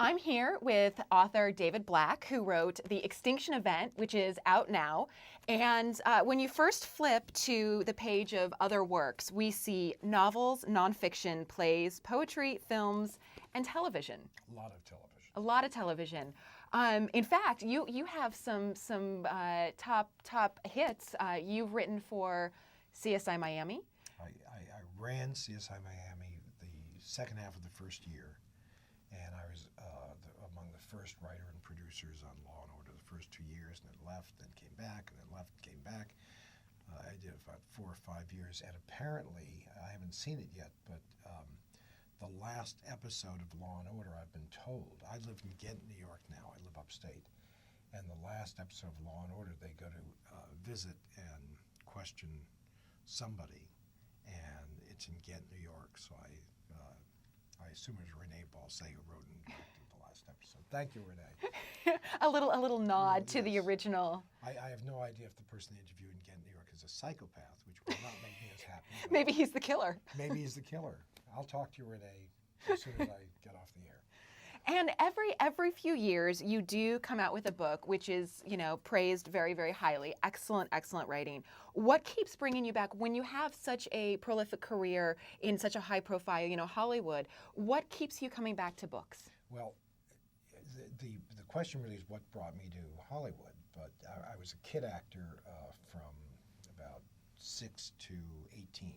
I'm here with author David Black, who wrote The Extinction Event, which is out now. And when you first flip to the page of other works, we see novels, nonfiction, plays, poetry, films, and television. A lot of television. A lot of television. In fact, you have some top hits. You've written for CSI Miami. I ran CSI Miami the second half of the first year, and I was among the first writer and producers on Law and Order the first 2 years, and then left, then came back, and then left, came back. I did about 4 or 5 years, and apparently, I haven't seen it yet, but the last episode of Law and Order, I've been told, I live in Ghent, New York now, I live upstate, and the last episode of Law and Order, they go to visit and question somebody, and it's in Ghent, New York, so I assume it was Renee Balsay who wrote and directed the last episode. Thank you, Renee. a little nod to the original. I have no idea if the person they interviewed in Ghent, New York is a psychopath, which will not make me as happy. Maybe he's the killer. Maybe he's the killer. I'll talk to you, Renee, as soon as I get off the air. And every few years, you do come out with a book, which is, praised very, very highly. Excellent writing. What keeps bringing you back when you have such a prolific career in such a high profile, Hollywood? What keeps you coming back to books? Well, the question really is what brought me to Hollywood. But I was a kid actor from about 6 to 18.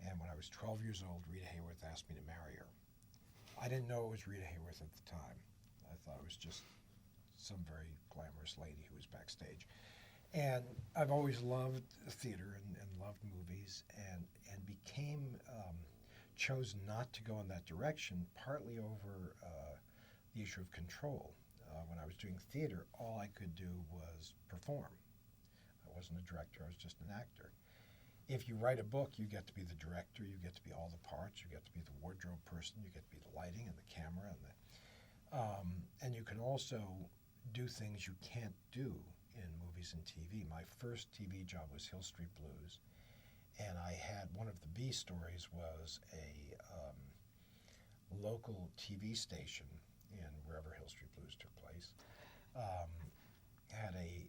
And when I was 12 years old, Rita Hayworth asked me to marry her. I didn't know it was Rita Hayworth at the time. I thought it was just some very glamorous lady who was backstage. And I've always loved theater and loved movies, and chose not to go in that direction, partly over the issue of control. When I was doing theater, all I could do was perform. I wasn't a director, I was just an actor. If you write a book, you get to be the director, you get to be all the parts, you get to be the wardrobe person, you get to be the lighting and the camera, and you can also do things you can't do in movies and TV. My first TV job was Hill Street Blues, and I had one of the B stories was a local TV station in wherever Hill Street Blues took place, had a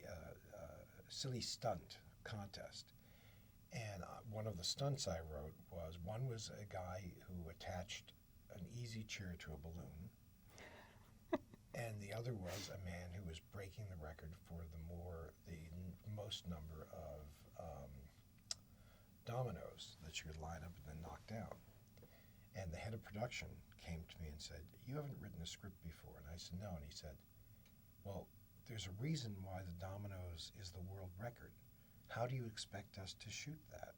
silly stunt contest. And one of the stunts I wrote was a guy who attached an easy chair to a balloon, and the other was a man who was breaking the record for the most number of dominoes that you could line up and then knock down. And the head of production came to me and said, "You haven't written a script before." And I said, "No." And he said, "Well, there's a reason why the dominoes is the world record. How do you expect us to shoot that?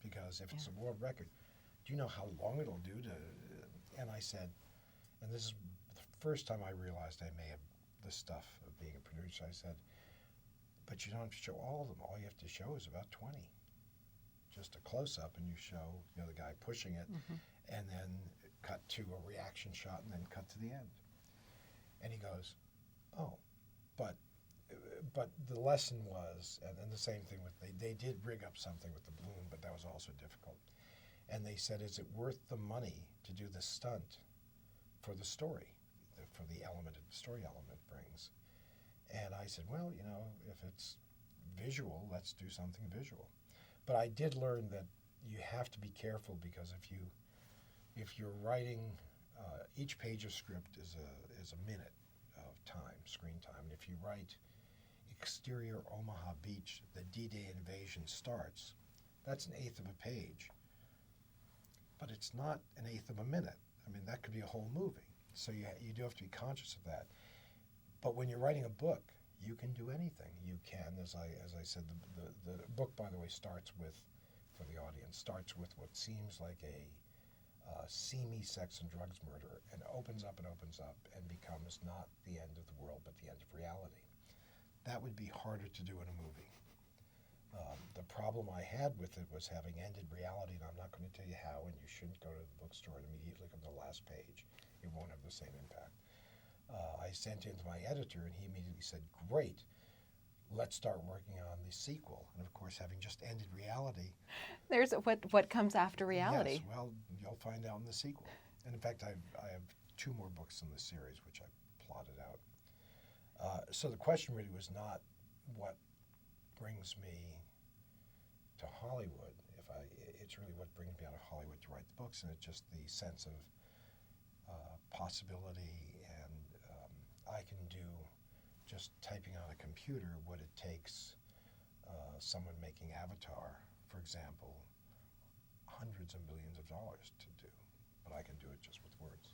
Because if it's a world record, do you know how long it'll do to..." And I said, and this is the first time I realized I may have the stuff of being a producer, I said, "But you don't have to show all of them. All you have to show is about 20. Just a close-up, and you show the guy pushing it, and then cut to a reaction shot, and then cut to the end." And he goes, "Oh, but the lesson was," and the same thing with, they did rig up something with the balloon, but that was also difficult. And they said, "Is it worth the money to do the stunt for the story, for the story element brings?" And I said, "Well, if it's visual, let's do something visual." But I did learn that you have to be careful, because if you're writing, each page of script is a minute of time, screen time. And if you write exterior Omaha Beach, the D-Day invasion starts, that's an eighth of a page. But it's not an eighth of a minute. I mean, that could be a whole movie. So you do have to be conscious of that. But when you're writing a book, you can do anything. You can, as I said, the book, by the way, starts with, for the audience, starts with what seems like a seamy sex and drugs murder, and opens up and becomes not the end of the world, but the end of reality. That would be harder to do in a movie. The problem I had with it was having ended reality, and I'm not going to tell you how, and you shouldn't go to the bookstore and immediately go to the last page. It won't have the same impact. I sent it to my editor, and he immediately said, "Great, let's start working on the sequel." And of course, having just ended reality. There's what comes after reality. Yes, well, you'll find out in the sequel. And in fact, I have 2 more books in the series, which I plotted out. So the question really was not what brings me to Hollywood. It's really what brings me out of Hollywood to write the books, and it's just the sense of possibility, and I can do just typing on a computer what it takes someone making Avatar, for example, hundreds of millions of dollars to do, but I can do it just with words.